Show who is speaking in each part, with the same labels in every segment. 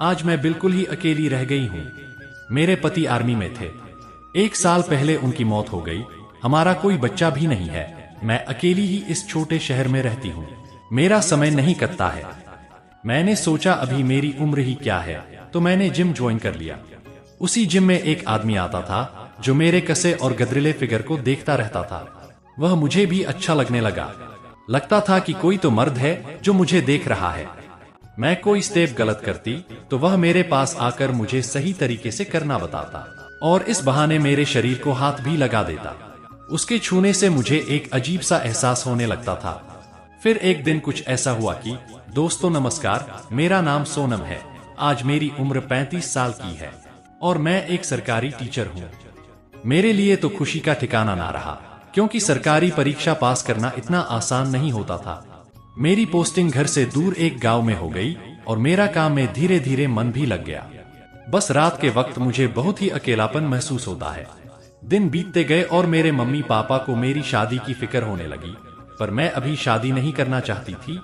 Speaker 1: आज मैं बिल्कुल ही अकेली रह गई हूँ। मेरे पति आर्मी में थे। 1 साल पहले उनकी मौत हो गई। हमारा कोई बच्चा भी नहीं है। मैं अकेली ही इस छोटे शहर में रहती हूँ। मेरा समय नहीं कटता है। मैंने सोचा अभी मेरी उम्र ही क्या है, तो मैंने जिम ज्वाइन कर लिया। उसी जिम में एक आदमी आता था जो मेरे कसे और गदरिले फिगर को देखता रहता था। वह मुझे भी अच्छा लगने लगा। लगता था कि कोई तो मर्द है जो मुझे देख रहा है। मैं कोई स्टेप गलत करती तो वह मेरे पास आकर मुझे सही तरीके से करना बताता और इस बहाने मेरे शरीर को हाथ भी लगा देता। उसके छूने से मुझे एक अजीब सा एहसास होने लगता था। फिर एक दिन कुछ ऐसा हुआ कि दोस्तों नमस्कार, मेरा नाम सोनम है। आज मेरी उम्र 35 साल की है और मैं एक सरकारी टीचर हूँ। मेरे लिए तो खुशी का ठिकाना ना रहा, क्योंकि सरकारी परीक्षा पास करना इतना आसान नहीं होता था। मेरी पोस्टिंग घर से दूर एक गांव में हो गई और मेरा काम में धीरे धीरे मन भी लग गया। बस रात के वक्त मुझे बहुत ही अकेलापन महसूस होता है। दिन बीतते गए और मेरे मम्मी पापा को मेरी शादी की फिक्र होने लगी, पर मैं अभी शादी नहीं करना चाहती थी,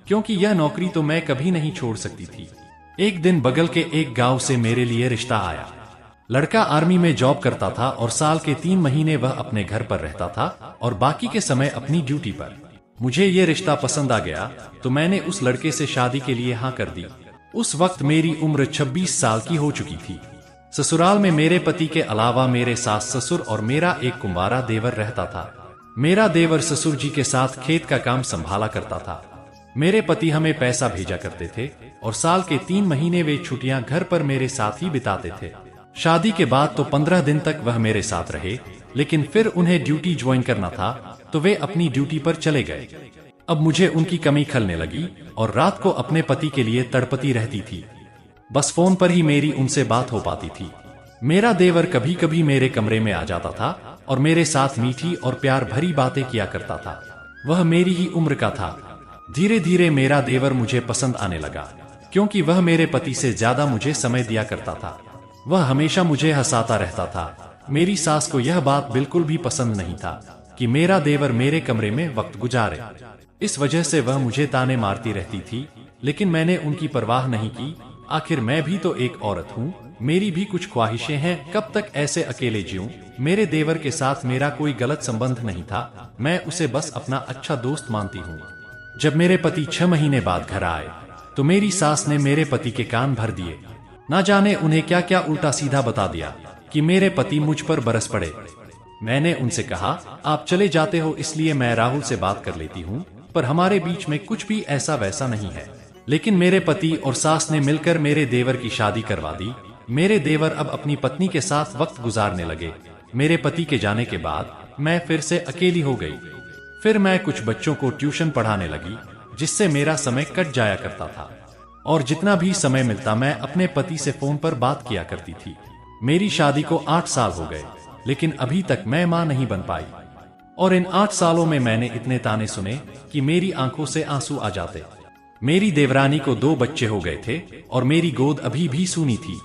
Speaker 1: क्योंकि यह नौकरी तो मैं कभी नहीं छोड़ सकती थी। एक दिन बगल के एक गांव से मेरे लिए रिश्ता आया। लड़का आर्मी में जॉब करता था और साल के 3 महीने वह अपने घर पर रहता था और बाकी के समय अपनी ड्यूटी पर। मुझे ये रिश्ता पसंद आ गया तो मैंने उस लड़के से शादी के लिए हाँ कर दी। उस वक्त मेरी उम्र 26 साल की हो चुकी थी। ससुराल में मेरे पति के अलावा मेरे सास ससुर और मेरा एक कुंवारा देवर रहता था। मेरा देवर ससुर जी के साथ खेत का काम संभाला करता था। मेरे पति हमें पैसा भेजा करते थे और साल के 3 महीने वे छुट्टियां घर पर मेरे साथ ही बिताते थे। शादी के बाद तो 15 दिन तक वह मेरे साथ रहे, लेकिन फिर उन्हें ड्यूटी ज्वाइन करना था तो वे अपनी ड्यूटी पर चले गए। अब मुझे उनकी कमी खलने लगी और रात को अपने पति के लिए तड़पती रहती थी। बस फोन पर ही मेरी उनसे बात हो पाती थी। मेरा देवर कभी कभी मेरे कमरे में आ जाता था और मेरे साथ मीठी और प्यार भरी बातें किया करता था। वह मेरी ही उम्र का था। धीरे धीरे मेरा देवर मुझे पसंद आने लगा, क्योंकि वह मेरे पति से ज्यादा मुझे समय दिया करता था। वह हमेशा मुझे हंसाता रहता था। मेरी सास को यह बात बिल्कुल भी पसंद नहीं था कि मेरा देवर मेरे कमरे में वक्त गुजारे। इस वजह से वह मुझे ताने मारती रहती थी, लेकिन मैंने उनकी परवाह नहीं की। आखिर मैं भी तो एक औरत हूँ, मेरी भी कुछ ख्वाहिशें हैं। कब तक ऐसे अकेले जीऊं? मेरे देवर के साथ मेरा कोई गलत संबंध नहीं था, मैं उसे बस अपना अच्छा दोस्त मानती हूँ। जब मेरे पति 6 महीने बाद घर आए तो मेरी सास ने मेरे पति के कान भर दिए। ना जाने उन्हें क्या क्या उल्टा सीधा बता दिया कि मेरे पति मुझ पर बरस पड़े। मैंने उनसे कहा, आप चले जाते हो इसलिए मैं राहुल से बात कर लेती हूँ, पर हमारे बीच में कुछ भी ऐसा वैसा नहीं है। लेकिन मेरे पति और सास ने मिलकर मेरे देवर की शादी करवा दी। मेरे देवर अब अपनी पत्नी के साथ वक्त गुजारने लगे। मेरे पति के जाने के बाद मैं फिर से अकेली हो गई। फिर मैं कुछ बच्चों को ट्यूशन पढ़ाने लगी, जिससे मेरा समय कट जाया करता था और जितना भी समय मिलता मैं अपने पति से फोन पर बात किया करती थी। मेरी शादी को 8 साल हो गए, लेकिन अभी तक मैं मां नहीं बन पाई। और इन 8 सालों में मैंने इतने ताने सुने कि मेरी आंखों से आंसू आ जाते। मेरी देवरानी को 2 बच्चे हो गए थे और मेरी गोद अभी भी सूनी थी।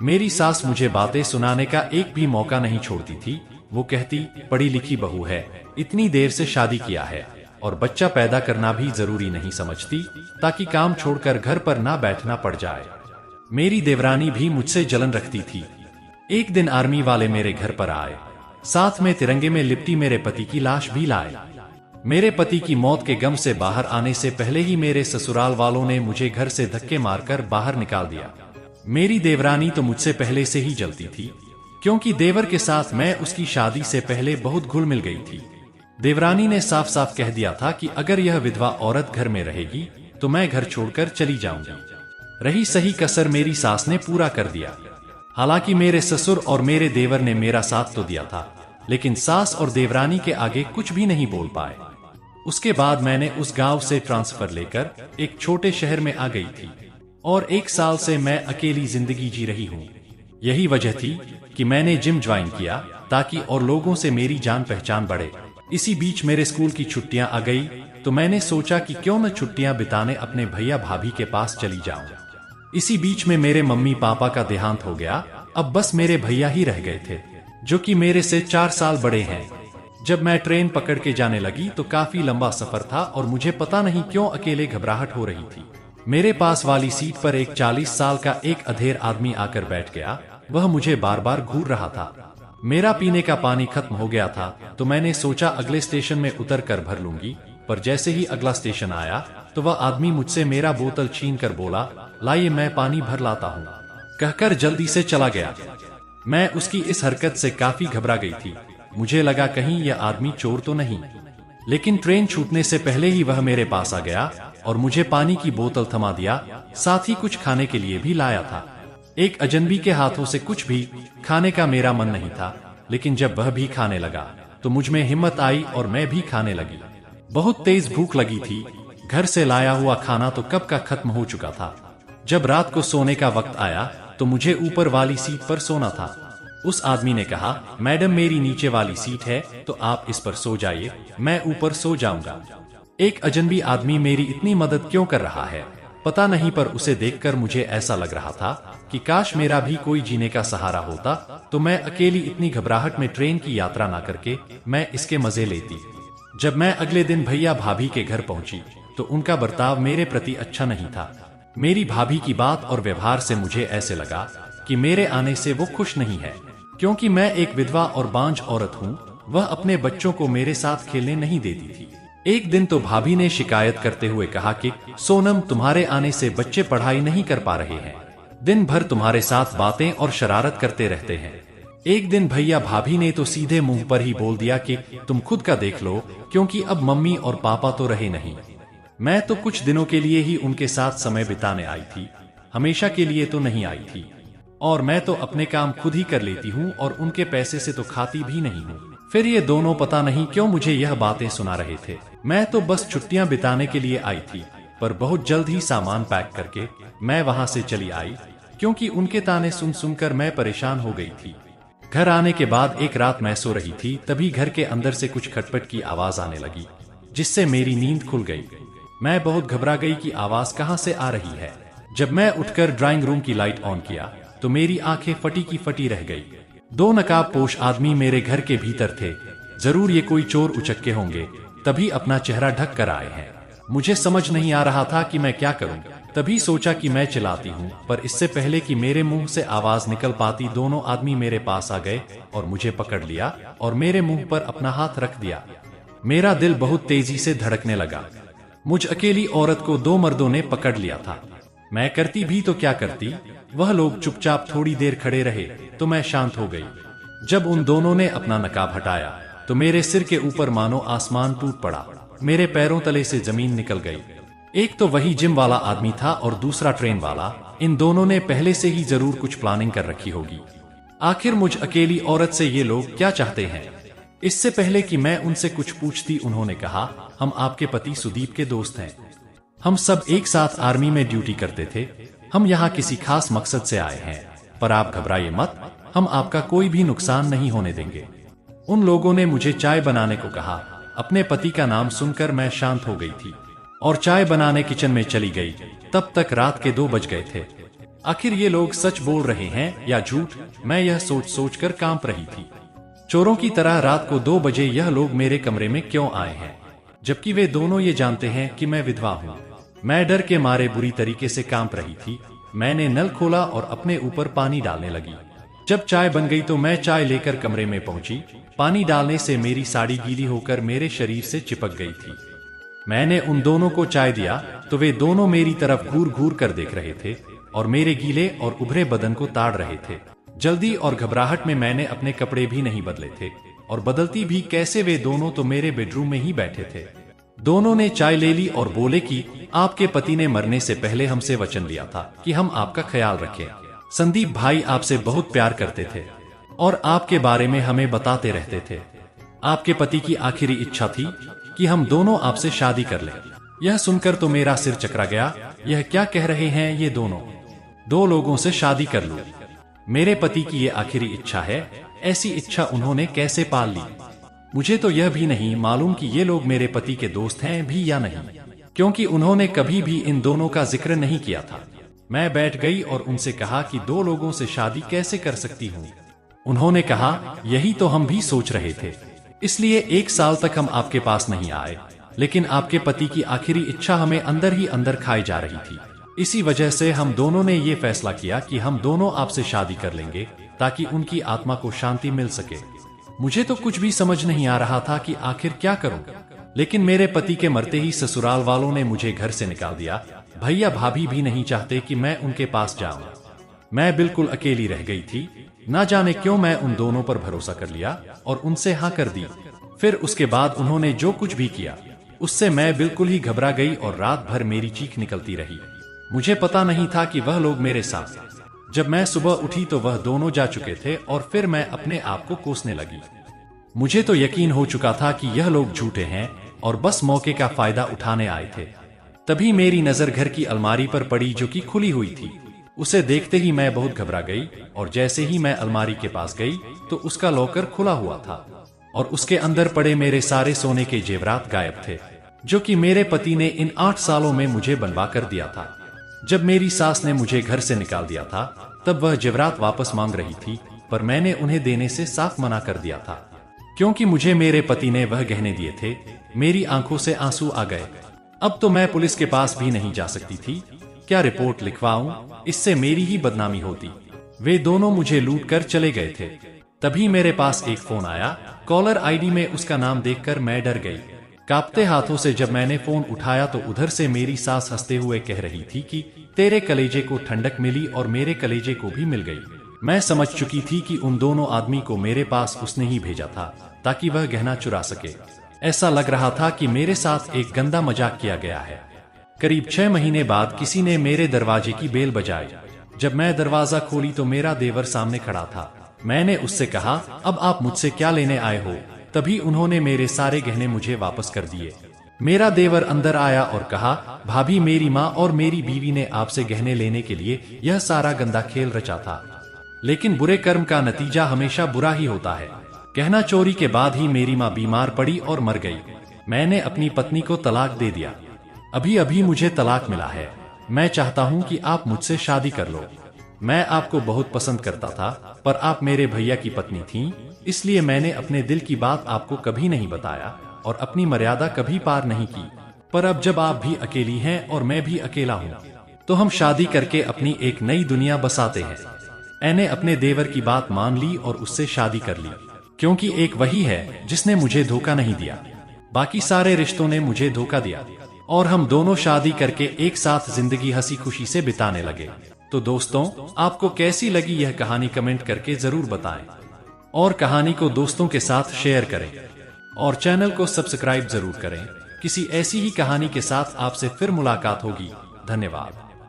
Speaker 1: मेरी सास मुझे बातें सुनाने का एक भी मौका नहीं छोड़ती थी। वो कहती, पढ़ी लिखी बहू है, इतनी देर से शादी किया है और बच्चा पैदा करना भी जरूरी नहीं समझती, ताकि काम छोड़कर घर पर ना बैठना पड़ जाए। मेरी देवरानी भी मुझसे जलन रखती थी। एक दिन आर्मी वाले मेरे घर पर आए, साथ में तिरंगे में लिपटी मेरे पति की लाश भी लाए। मेरे पति की मौत के गम से बाहर आने से पहले ही मेरे ससुराल वालों ने मुझे घर से धक्के मारकर बाहर निकाल दिया। मेरी देवरानी तो मुझसे पहले से ही जलती थी, क्योंकि देवर के साथ मैं उसकी शादी से पहले बहुत घुल मिल गई थी। देवरानी ने साफ साफ कह दिया था कि अगर यह विधवा औरत घर में रहेगी तो मैं घर छोड़कर चली जाऊंगी। रही सही कसर मेरी सास ने पूरा कर दिया। हालांकि मेरे ससुर और मेरे देवर ने मेरा साथ तो दिया था, लेकिन सास और देवरानी के आगे कुछ भी नहीं बोल पाए। उसके बाद मैंने उस गांव से ट्रांसफर लेकर एक छोटे शहर में आ गई थी और 1 साल से मैं अकेली जिंदगी जी रही हूँ। यही वजह थी कि मैंने जिम ज्वाइन किया, ताकि और लोगों से मेरी जान पहचान बढ़े। इसी बीच मेरे स्कूल की छुट्टियां आ गई तो मैंने सोचा कि क्यों न छुट्टियां बिताने अपने भैया भाभी के पास चली जाऊं। इसी बीच में मेरे मम्मी पापा का देहांत हो गया। अब बस मेरे भैया ही रह गए थे, जो कि मेरे से 4 साल बड़े हैं। जब मैं ट्रेन पकड़ के जाने लगी तो काफी लंबा सफर था और मुझे पता नहीं क्यों अकेले घबराहट हो रही थी। मेरे पास वाली सीट पर एक 40 साल का एक अधेड़ आदमी आकर बैठ गया। वह मुझे बार बार घूर रहा था। मेरा पीने का पानी खत्म हो गया था, तो मैंने सोचा अगले स्टेशन में उतर कर भर लूंगी। पर जैसे ही अगला स्टेशन आया तो वह आदमी मुझसे मेरा बोतल छीन कर बोला, लाइए मैं पानी भर लाता हूँ, कहकर जल्दी से चला गया। मैं उसकी इस हरकत से काफी घबरा गई थी। मुझे लगा कहीं यह आदमी चोर तो नहीं। लेकिन ट्रेन छूटने से पहले ही वह मेरे पास आ गया और मुझे पानी की बोतल थमा दिया, साथ ही कुछ खाने के लिए भी लाया था। एक अजनबी के हाथों से कुछ भी खाने का मेरा मन नहीं था, लेकिन जब वह भी खाने लगा तो मुझ में हिम्मत आई और मैं भी खाने लगी। बहुत तेज भूख लगी थी। घर से लाया हुआ खाना तो कब का खत्म हो चुका था। जब रात को सोने का वक्त आया तो मुझे ऊपर वाली सीट पर सोना था। उस आदमी ने कहा, मैडम मेरी नीचे वाली सीट है तो आप इस पर सो जाइए, मैं ऊपर सो जाऊंगा। एक अजनबी आदमी मेरी इतनी मदद क्यों कर रहा है पता नहीं, पर उसे देखकर मुझे ऐसा लग रहा था कि काश मेरा भी कोई जीने का सहारा होता तो मैं अकेली इतनी घबराहट में ट्रेन की यात्रा ना करके मैं इसके मजे लेती। जब मैं अगले दिन भैया भाभी के घर पहुंची तो उनका बर्ताव मेरे प्रति अच्छा नहीं था। मेरी भाभी की बात और व्यवहार से मुझे ऐसे लगा कि मेरे आने से वो खुश नहीं है। क्योंकि मैं एक विधवा और बांझ औरत हूँ, वह अपने बच्चों को मेरे साथ खेलने नहीं देती थी। एक दिन तो भाभी ने शिकायत करते हुए कहा कि सोनम, तुम्हारे आने से बच्चे पढ़ाई नहीं कर पा रहे हैं, दिन भर तुम्हारे साथ बातें और शरारत करते रहते हैं। एक दिन भैया भाभी ने तो सीधे मुंह पर ही बोल दिया कि तुम खुद का देख लो, क्योंकि अब मम्मी और पापा तो रहे नहीं। मैं तो कुछ दिनों के लिए ही उनके साथ समय बिताने आई थी, हमेशा के लिए तो नहीं आई थी। और मैं तो अपने काम खुद ही कर लेती हूँ और उनके पैसे से तो खाती भी नहीं हूँ। फिर ये दोनों पता नहीं क्यों मुझे यह बातें सुना रहे थे। मैं तो बस छुट्टियां बिताने के लिए आई थी, पर बहुत जल्द ही सामान पैक करके मैं वहां से चली आई, क्योंकि उनके ताने सुन सुनकर मैं परेशान हो गई थी। घर आने के बाद एक रात मैं सो रही थी, तभी घर के अंदर से कुछ खटपट की आवाज आने लगी, जिससे मेरी नींद खुल गई। मैं बहुत घबरा गई कि आवाज कहां से आ रही है। जब मैं उठकर ड्राइंग रूम की लाइट ऑन किया तो मेरी आंखें फटी की फटी रह गई। दो नकाबपोश आदमी मेरे घर के भीतर थे। जरूर ये कोई चोर उचक्के होंगे, तभी अपना चेहरा ढक कर आए हैं। मुझे समझ नहीं आ रहा था कि मैं क्या करूं। तभी सोचा कि मैं चिल्लाती हूं, पर इससे पहले कि मेरे मुंह से आवाज निकल पाती, दोनों आदमी मेरे पास आ गए और मुझे पकड़ लिया और मेरे मुंह पर अपना हाथ रख दिया। मेरा दिल बहुत तेजी से धड़कने लगा। मुझ अकेली औरत को दो मर्दों ने पकड़ लिया था। मैं करती भी तो क्या करती। वह लोग चुपचाप थोड़ी देर खड़े रहे तो मैं शांत हो गई। जब उन दोनों ने अपना नकाब हटाया तो मेरे सिर के ऊपर मानो आसमान टूट पड़ा। मेरे पैरों तले से जमीन निकल गई। एक तो वही जिम वाला आदमी था और दूसरा ट्रेन वाला। इन दोनों ने पहले से ही जरूर कुछ प्लानिंग कर रखी होगी। आखिर मुझ अकेली औरत से ये लोग क्या चाहते हैं। इससे पहले कि मैं उनसे कुछ पूछती, उन्होंने कहा, हम आपके पति सुदीप के दोस्त हैं। हम सब एक साथ आर्मी में ड्यूटी करते थे। हम यहाँ किसी खास मकसद से आए हैं, पर आप घबराइए मत, हम आपका कोई भी नुकसान नहीं होने देंगे। उन लोगों ने मुझे चाय बनाने को कहा। अपने पति का नाम सुनकर मैं शांत हो गई थी और चाय बनाने किचन में चली गई। तब तक रात के 2 बज गए थे। आखिर ये लोग सच बोल रहे हैं या झूठ, मैं यह सोच सोच कर कांप रही थी। चोरों की तरह रात को 2 बजे यह लोग मेरे कमरे में क्यों आए हैं, जबकि वे दोनों ये जानते हैं कि मैं विधवा हूँ। मैं डर के मारे बुरी तरीके से कांप रही थी। मैंने नल खोला और अपने ऊपर पानी डालने लगी। जब चाय बन गई तो मैं चाय लेकर कमरे में पहुंची। पानी डालने से मेरी साड़ी गीली होकर मेरे शरीर से चिपक गई थी। मैंने उन दोनों को चाय दिया तो वे दोनों मेरी तरफ घूर घूर कर देख रहे थे और मेरे गीले और उभरे बदन को ताड़ रहे थे। जल्दी और घबराहट में मैंने अपने कपड़े भी नहीं बदले थे, और बदलती भी कैसे, वे दोनों तो मेरे बेडरूम में ही बैठे थे। दोनों ने चाय ले ली और बोले कि आपके पति ने मरने से पहले हमसे वचन लिया था कि हम आपका ख्याल रखें। संदीप भाई आपसे बहुत प्यार करते थे और आपके बारे में हमें बताते रहते थे। आपके पति की आखिरी इच्छा थी कि हम दोनों आपसे शादी कर लें। यह सुनकर तो मेरा सिर चकरा गया। यह क्या कह रहे हैं ये दोनों? 2 लोगों से शादी कर लूं? मेरे पति की ये आखिरी इच्छा है। ऐसी इच्छा उन्होंने कैसे पाल ली? मुझे तो यह भी नहीं मालूम कि ये लोग मेरे पति के दोस्त हैं भी या नहीं, क्योंकि उन्होंने कभी भी इन दोनों का जिक्र नहीं किया था। मैं बैठ गई और उनसे कहा कि 2 लोगों से शादी कैसे कर सकती हूँ। उन्होंने कहा, यही तो हम भी सोच रहे थे, इसलिए 1 साल तक हम आपके पास नहीं आए। लेकिन आपके पति की आखिरी इच्छा हमें अंदर ही अंदर खाई जा रही थी। इसी वजह से हम दोनों ने ये फैसला किया कि हम दोनों आपसे शादी कर लेंगे ताकि उनकी आत्मा को शांति मिल सके। मुझे तो कुछ भी समझ नहीं आ रहा था कि आखिर क्या करूं, लेकिन मेरे पति के मरते ही ससुराल वालों ने मुझे घर से निकाल दिया। भैया भाभी भी नहीं चाहते कि मैं उनके पास जाऊं। मैं बिल्कुल अकेली रह गई थी। ना जाने क्यों मैं उन दोनों पर भरोसा कर लिया और उनसे हाँ कर दी। फिर उसके बाद उन्होंने जो कुछ भी किया उससे मैं बिल्कुल ही घबरा गई और रात भर मेरी चीख निकलती रही। मुझे पता नहीं था कि वह लोग मेरे साथ। जब मैं सुबह उठी तो वह दोनों जा चुके थे और फिर मैं अपने आप को कोसने लगी। मुझे तो यकीन हो चुका था कि यह लोग झूठे हैं और बस मौके का फायदा उठाने आए थे। तभी मेरी नजर घर की अलमारी पर पड़ी जो कि खुली हुई थी। उसे देखते ही मैं बहुत घबरा गई और जैसे ही मैं अलमारी के पास गई तो उसका लॉकर खुला हुआ था और उसके अंदर पड़े मेरे सारे सोने के जेवरात गायब थे, जो कि मेरे पति ने इन 8 सालों में मुझे बनवा कर दिया था। जब मेरी सास ने मुझे घर से निकाल दिया था तब वह जेवरात वापस मांग रही थी, पर मैंने उन्हें देने से साफ मना कर दिया था क्योंकि मुझे मेरे पति ने वह गहने दिए थे। मेरी आंखों से आंसू आ गए। अब तो मैं पुलिस के पास भी नहीं जा सकती थी। क्या रिपोर्ट लिखवाऊं? इससे मेरी ही बदनामी होती। वे दोनों मुझे लूट कर चले गए थे। तभी मेरे पास एक फोन आया। कॉलर आईडी में उसका नाम देखकर मैं डर गई। कांपते हाथों से जब मैंने फोन उठाया तो उधर से मेरी सास हंसते हुए कह रही थी कि तेरे कलेजे को ठंडक मिली और मेरे कलेजे को भी मिल गई। मैं समझ चुकी थी कि उन दोनों आदमी को मेरे पास उसने ही भेजा था ताकि वह गहना चुरा सके। ऐसा लग रहा था कि मेरे साथ एक गंदा मजाक किया गया है। करीब 6 महीने बाद किसी ने मेरे दरवाजे की बेल बजाई। जब मैं दरवाजा खोली तो मेरा देवर सामने खड़ा था। मैंने उससे कहा, अब आप मुझसे क्या लेने आए हो? तभी उन्होंने मेरे सारे गहने मुझे वापस कर दिए। मेरा देवर अंदर आया और कहा, भाभी, मेरी माँ और मेरी बीवी ने आपसे गहने लेने के लिए यह सारा गंदा खेल रचा था, लेकिन बुरे कर्म का नतीजा हमेशा बुरा ही होता है। गहना चोरी के बाद ही मेरी माँ बीमार पड़ी और मर गई। मैंने अपनी पत्नी को तलाक दे दिया। अभी अभी मुझे तलाक मिला है। मैं चाहता हूँ कि आप मुझसे शादी कर लो। मैं आपको बहुत पसंद करता था, पर आप मेरे भैया की पत्नी थीं, इसलिए मैंने अपने दिल की बात आपको कभी नहीं बताया और अपनी मर्यादा कभी पार नहीं की। पर अब जब आप भी अकेली हैं और मैं भी अकेला हूँ, तो हम शादी करके अपनी एक नई दुनिया बसाते हैं। मैंने अपने देवर की बात मान ली और उससे शादी कर ली, क्योंकि एक वही है जिसने मुझे धोखा नहीं दिया। बाकी सारे रिश्तों ने मुझे धोखा दिया और हम दोनों शादी करके एक साथ जिंदगी हंसी खुशी से बिताने लगे। तो दोस्तों, आपको कैसी लगी यह कहानी कमेंट करके जरूर बताएं और कहानी को दोस्तों के साथ शेयर करें और चैनल को सब्सक्राइब जरूर करें। किसी ऐसी ही कहानी के साथ आपसे फिर मुलाकात होगी। धन्यवाद।